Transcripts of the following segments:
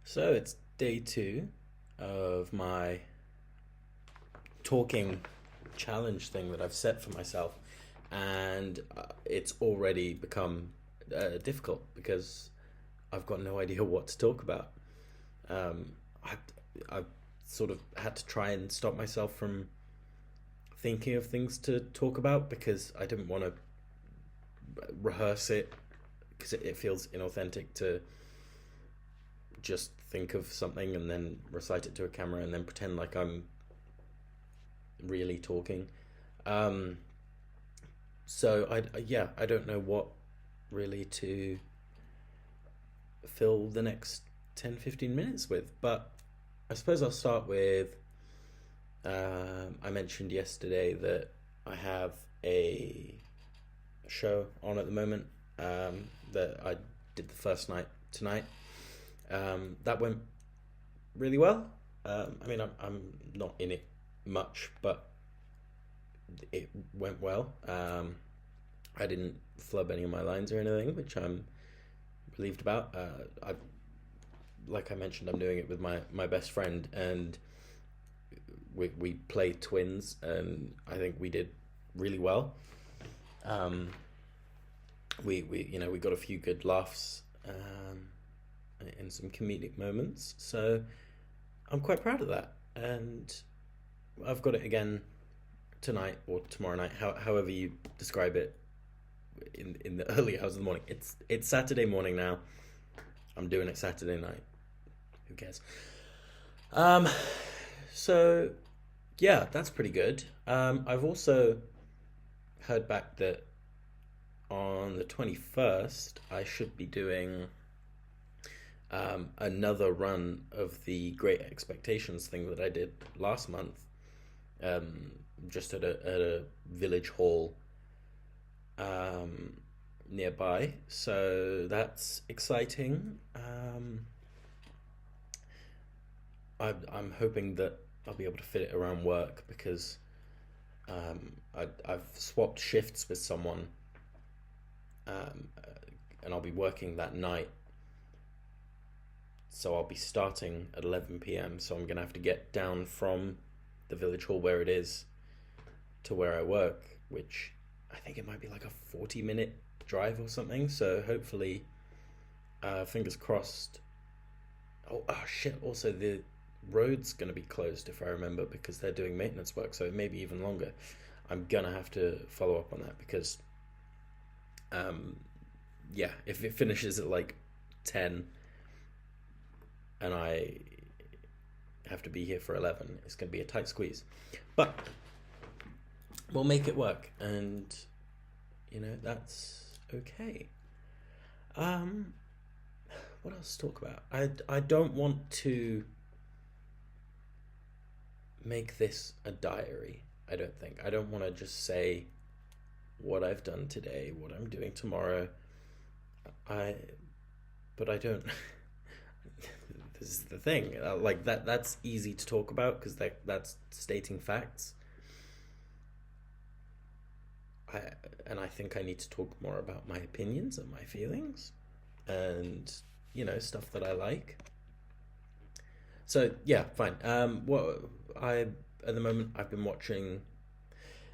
So it's day two of my talking challenge thing that I've set for myself, and it's already become difficult because I've got no idea what to talk about. Um, I, I've sort of had to try and stop myself from thinking of things to talk about because I didn't want to rehearse it because it feels inauthentic to just think of something and then recite it to a camera and then pretend like I'm really talking. Um, yeah, I don't know what really to fill the next 10, 15 minutes with, but I suppose I'll start with I mentioned yesterday that I have a show on at the moment that I did the first night tonight. That went really well. I mean, I'm not in it much, but it went well. I didn't flub any of my lines or anything, which I'm relieved about. Like I mentioned, I'm doing it with my best friend, and we play twins, and I think we did really well. Um, we got a few good laughs in some comedic moments, so I'm quite proud of that. And I've got it again tonight or tomorrow night, however you describe it, in the early hours of the morning. It's Saturday morning now. I'm doing it Saturday night. Who cares? Um, so yeah, that's pretty good. I've also heard back that on the 21st I should be doing another run of the Great Expectations thing that I did last month, um, just at a village hall um, nearby. So that's exciting. I'm hoping that I'll be able to fit it around work because I've swapped shifts with someone, and I'll be working that night. So I'll be starting at 11 p.m. So I'm gonna have to get down from the village hall where it is to where I work, which I think it might be like a 40-minute drive or something. So hopefully, fingers crossed. Oh shit! Also, the road's gonna be closed if I remember because they're doing maintenance work, so it may be even longer. I'm gonna have to follow up on that because, um, yeah, if it finishes at like 10 and I have to be here for 11, it's gonna be a tight squeeze. But we'll make it work, and that's okay. Um, what else to talk about? I don't want to make this a diary. I don't think. I don't want to just say what I've done today, what I'm doing tomorrow. I, but I don't. This is the thing. Like that's easy to talk about because that's stating facts. I and I think I need to talk more about my opinions and my feelings, and stuff that I like. So yeah, fine. What I at the moment I've been watching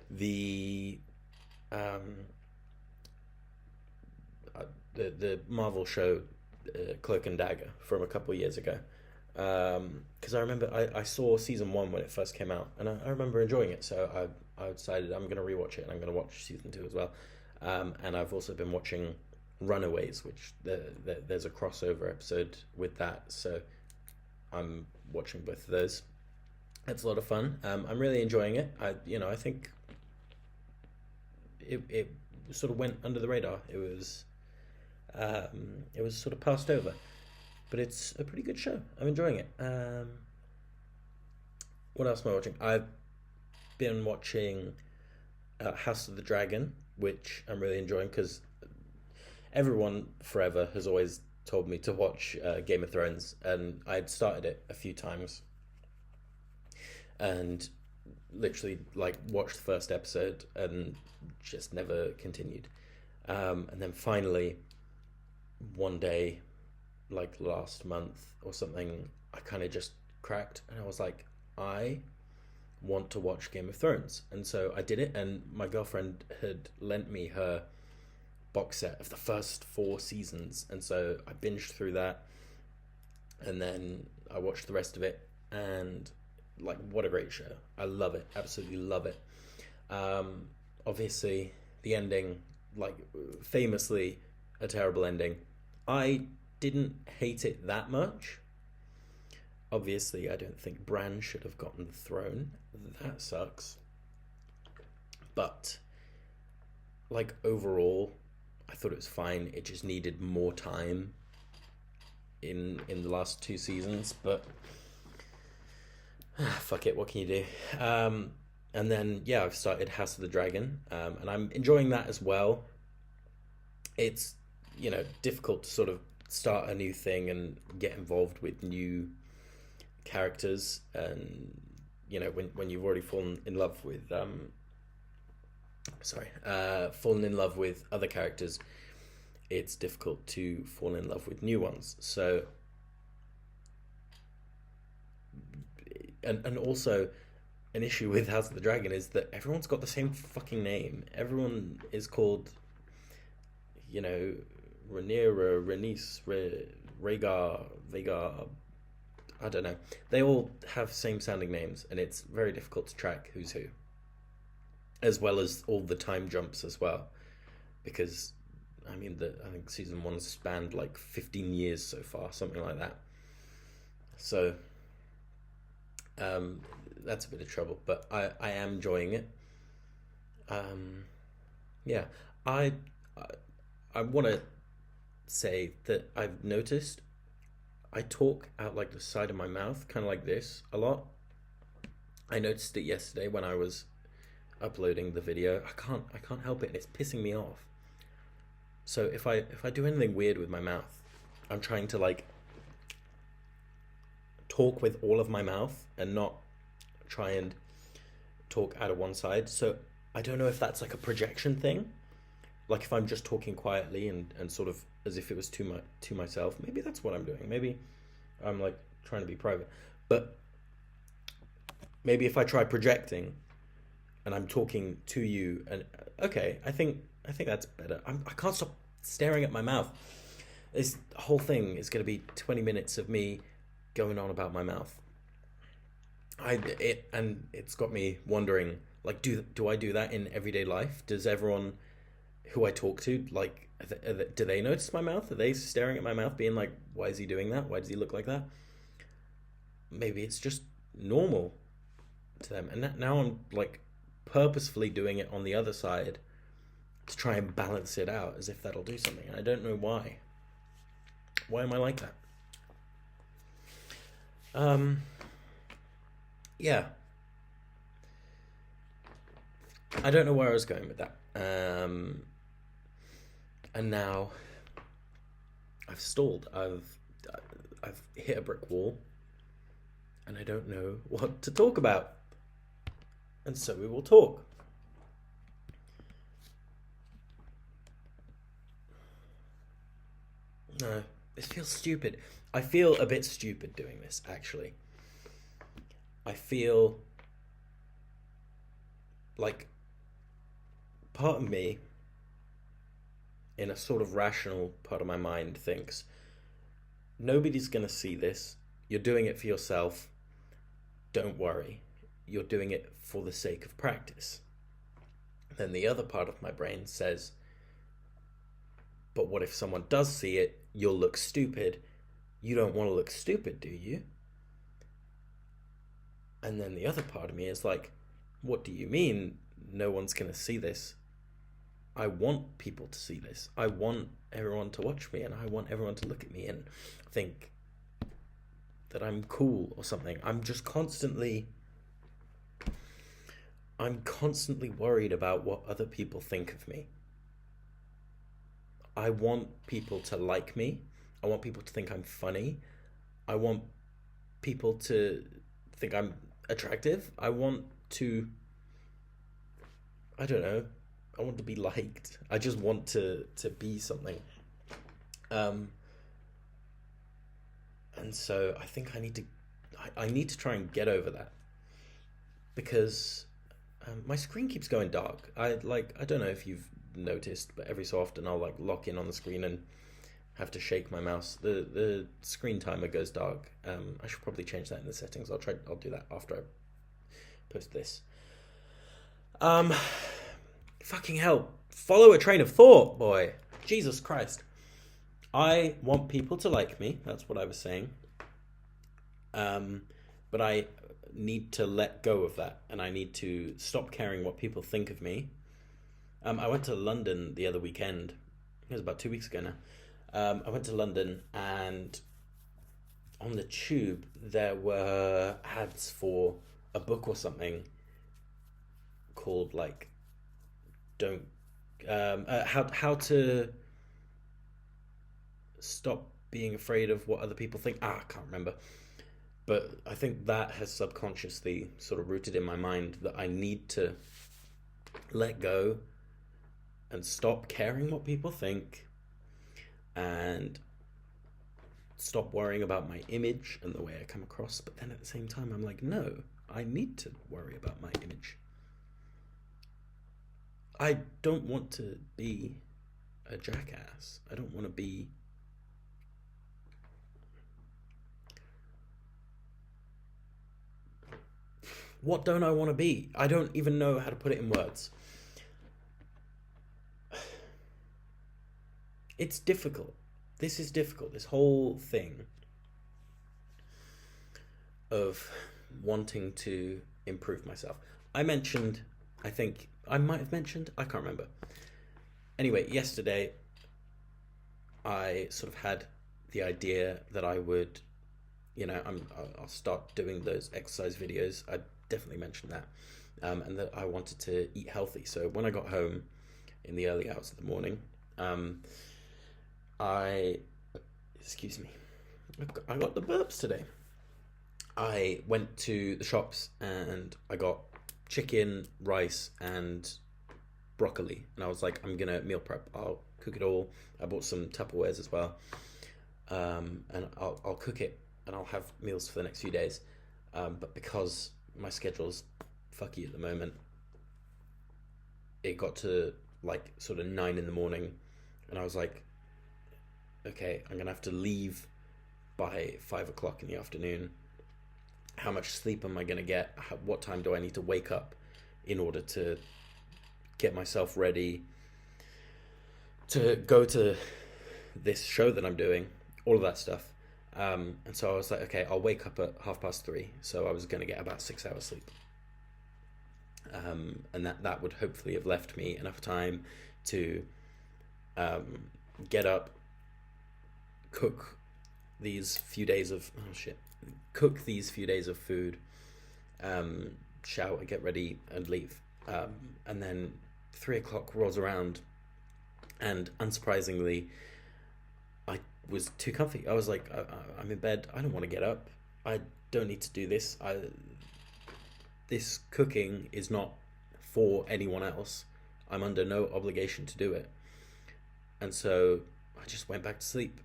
the um the Marvel show, Cloak and Dagger, from a couple of years ago. Because I remember I saw season one when it first came out, and I remember enjoying it. So I decided I'm going to rewatch it, and I'm going to watch season two as well. And I've also been watching Runaways, which there's a crossover episode with that. So I'm watching both of those. It's a lot of fun. I'm really enjoying it. I think it sort of went under the radar. It was sort of passed over, but it's a pretty good show. I'm enjoying it. What else am I watching? I've been watching House of the Dragon, which I'm really enjoying because everyone forever has always told me to watch Game of Thrones, and I'd started it a few times and literally like watched the first episode and just never continued. And then finally, one day, like last month or something, I kind of just cracked and I was like, I want to watch Game of Thrones. And so I did it, and my girlfriend had lent me her box set of the first 4 seasons. And so I binged through that, and then I watched the rest of it. And like, what a great show. I love it. Absolutely love it. Obviously, the ending, like, famously a terrible ending. I didn't hate it that much. Obviously, I don't think Bran should have gotten the throne. That sucks. But, like, overall, I thought it was fine. It just needed more time in the last 2 seasons. But, fuck it, what can you do? And then, yeah, I've started House of the Dragon, and I'm enjoying that as well. It's, difficult to sort of start a new thing and get involved with new characters, and when you've already fallen in love with fallen in love with other characters, it's difficult to fall in love with new ones. So, and also, an issue with House of the Dragon is that everyone's got the same fucking name. Everyone is called, Rhaenyra, Rhaenys, Rhaegar, Vhagar. I don't know. They all have same sounding names, and it's very difficult to track who's who. As well as all the time jumps as well. Because, I think season 1 spanned like 15 years so far, something like that. So, that's a bit of trouble, but I am enjoying it. Yeah, I want to say that I've noticed I talk out like the side of my mouth, kind of like this, a lot. I noticed it yesterday when I was uploading the video. I can't help it, and it's pissing me off. So if I do anything weird with my mouth, I'm trying to like talk with all of my mouth and not try and talk out of one side. So I don't know if that's like a projection thing. Like if I'm just talking quietly and sort of as if it was to myself, maybe that's what I'm doing. Maybe I'm like trying to be private. But maybe if I try projecting and I'm talking to you, and okay, I think that's better. I can't stop staring at my mouth. This whole thing is going to be 20 minutes of me going on about my mouth. And it's got me wondering, like, do I do that in everyday life? Does everyone who I talk to, like, do they notice my mouth? Are they staring at my mouth being like, why is he doing that? Why does he look like that? Maybe it's just normal to them. And now I'm like purposefully doing it on the other side to try and balance it out, as if that'll do something. And I don't know why. Why am I like that? Yeah. I don't know where I was going with that. And now I've stalled. I've hit a brick wall, and I don't know what to talk about. And so we will talk. No, this feels stupid. I feel a bit stupid doing this, actually. I feel like part of me, in a sort of rational part of my mind, thinks nobody's going to see this. You're doing it for yourself. Don't worry. You're doing it for the sake of practice. Then the other part of my brain says, but what if someone does see it? You'll look stupid. You don't want to look stupid, do you? And then the other part of me is like, what do you mean no one's going to see this? I want people to see this. I want everyone to watch me, and I want everyone to look at me and think that I'm cool or something. I'm constantly worried about what other people think of me. I want people to like me. I want people to think I'm funny. I want people to think I'm attractive. I want to, I don't know, I want to be liked. I just want to be something. And so I think I need to try and get over that, because my screen keeps going dark. I don't know if you've noticed, but every so often I'll like lock in on the screen and have to shake my mouse. The screen timer goes dark. I should probably change that in the settings. I'll do that after I post this. Fucking hell. Follow a train of thought, boy. Jesus Christ. I want people to like me. That's what I was saying. But I need to let go of that, and I need to stop caring what people think of me. I went to London the other weekend. It was about 2 weeks ago now. I went to London, and on the tube there were ads for a book or something called like don't how to stop being afraid of what other people think. I can't remember. But I think that has subconsciously sort of rooted in my mind that I need to let go and stop caring what people think and stop worrying about my image and the way I come across. But then at the same time, I'm like, no, I need to worry about my image. I don't want to be a jackass. I don't want to be... What don't I want to be? I don't even know how to put it in words. It's difficult. This is difficult. This whole thing of wanting to improve myself. I think I might have mentioned, I can't remember. Anyway, yesterday I sort of had the idea that I would, I'll start doing those exercise videos. I definitely mentioned that. And that I wanted to eat healthy. So when I got home in the early hours of the morning, excuse me, I got the burps today. I went to the shops and I got chicken, rice, and broccoli. And I was like, I'm gonna meal prep. I'll cook it all. I bought some Tupperwares as well. And I'll cook it and I'll have meals for the next few days. But because my schedule's fucky at the moment, it got to like sort of 9 a.m. and I was like, okay, I'm gonna have to leave by 5 o'clock in the afternoon. How much sleep am I gonna get? What time do I need to wake up in order to get myself ready to go to this show that I'm doing? All of that stuff. And so I was like, okay, I'll wake up at 3:30. So I was going to get about 6 hours sleep. And that would hopefully have left me enough time to get up, cook these few days of food, shower, get ready, and leave. And then 3 o'clock rolls around, and unsurprisingly, I was too comfy. I was like, I'm in bed. I don't want to get up. I don't need to do this. This cooking is not for anyone else. I'm under no obligation to do it. And so I just went back to sleep,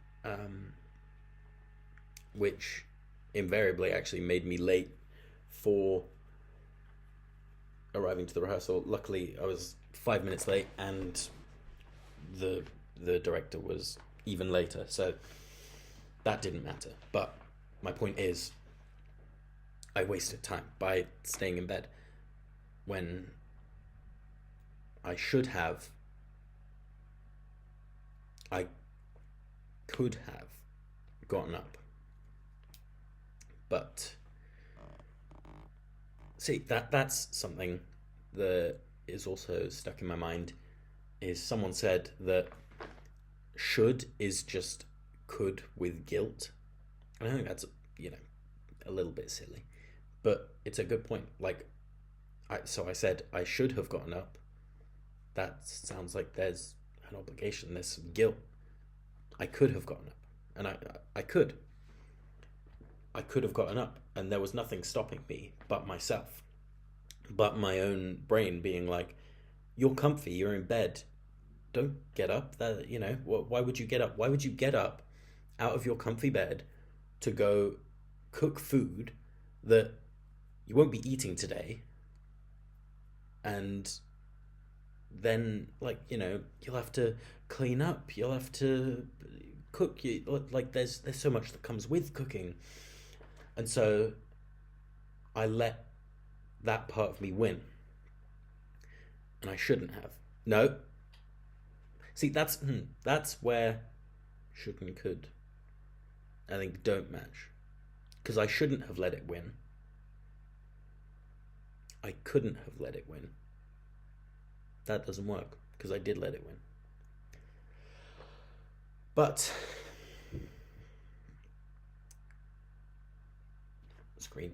which invariably actually made me late for arriving to the rehearsal. Luckily, I was 5 minutes late, and the director was even later, so that didn't matter. But my point is, I wasted time by staying in bed when I could have gotten up. But see, that's something that is also stuck in my mind. Is someone said that should is just could with guilt. And I think that's, a little bit silly, but it's a good point. Like, I said I should have gotten up. That sounds like there's an obligation, there's some guilt. I could have gotten up, and I could have gotten up, and there was nothing stopping me but myself, but my own brain being like, you're comfy, you're in bed, don't get up. That, why would you get up? Why would you get up out of your comfy bed to go cook food that you won't be eating today, and then, like, you'll have to clean up, you'll have to cook. Like, there's so much that comes with cooking, and so I let that part of me win, and I shouldn't have. No, see, that's where should and could, I think, don't match, because I shouldn't have let it win. I couldn't have let it win. That doesn't work, because I did let it win. But screen.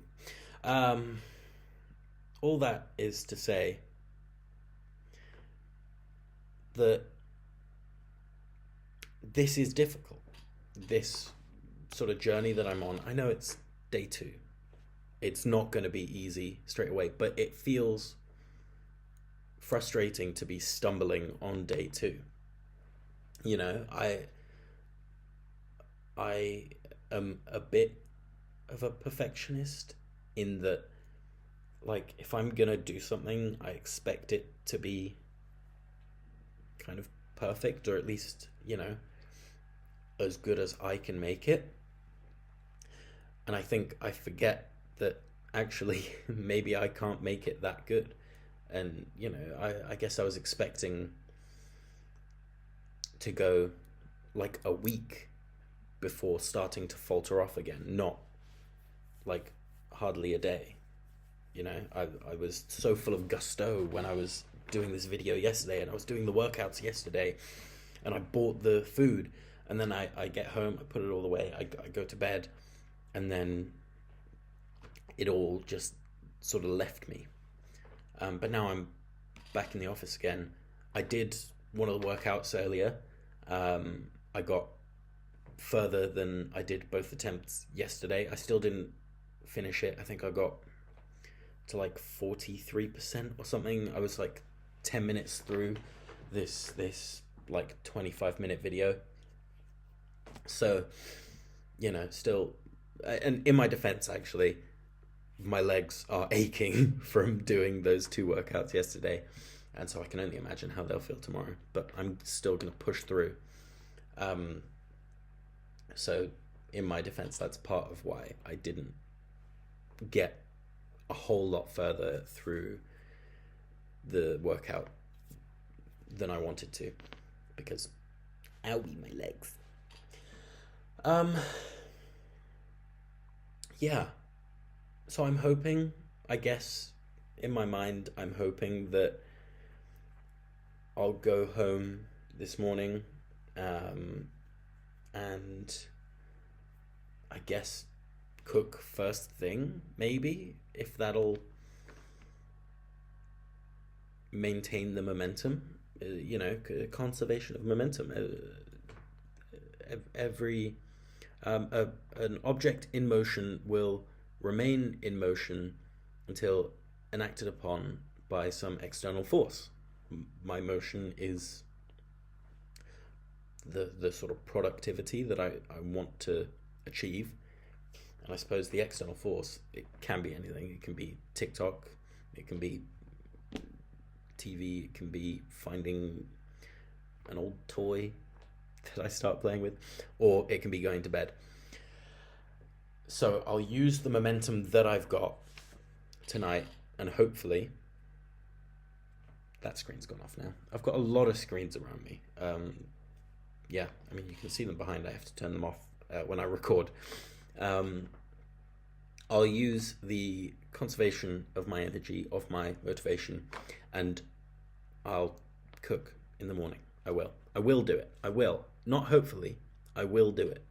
All that is to say that this is difficult. This sort of journey that I'm on, I know it's day 2. It's not going to be easy straight away, but it feels frustrating to be stumbling on day 2. I am a bit of a perfectionist in that, like, if I'm gonna do something, I expect it to be kind of perfect, or at least, as good as I can make it. And I think I forget that actually maybe I can't make it that good. And, I guess I was expecting to go like a week before starting to falter off again, not like hardly a day. I was so full of gusto when I was doing this video yesterday, and I was doing the workouts yesterday, and I bought the food, and then I get home, I put it all away, I go to bed, and then it all just sort of left me. But now I'm back in the office again. I did one of the workouts earlier. I got further than I did both attempts yesterday. I still didn't finish it. I think I got to like 43% or something. I was like 10 minutes through this like 25-minute video. So, still, and in my defense, actually, my legs are aching from doing those 2 workouts yesterday, and so I can only imagine how they'll feel tomorrow, but I'm still going to push through. So in my defense, that's part of why I didn't get a whole lot further through the workout than I wanted to, because owie, my legs. Yeah. So I'm hoping, I guess, in my mind, I'm hoping that I'll go home this morning, and I guess cook first thing, maybe, if that'll maintain the momentum, conservation of momentum. An object in motion will remain in motion until enacted upon by some external force. My motion is the sort of productivity that I want to achieve. And I suppose the external force, it can be anything. It can be TikTok, it can be TV, it can be finding an old toy that I start playing with, or it can be going to bed. So I'll use the momentum that I've got tonight, and hopefully that screen's gone off now. I've got a lot of screens around me. Yeah, I mean, you can see them behind. I have to turn them off when I record. I'll use the conservation of my energy, of my motivation, and I'll cook in the morning. I will do it. I will. Not hopefully. I will do it.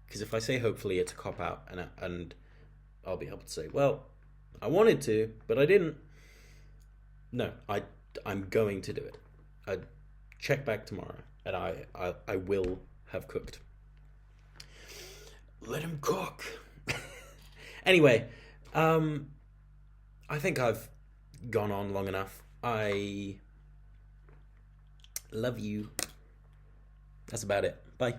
Because if I say hopefully, it's a cop-out, and I'll be able to say, well, I wanted to, but I didn't. No, I'm going to do it. I check back tomorrow, and I will have cooked. Let him cook. Anyway, I think I've gone on long enough. I love you. That's about it. Bye.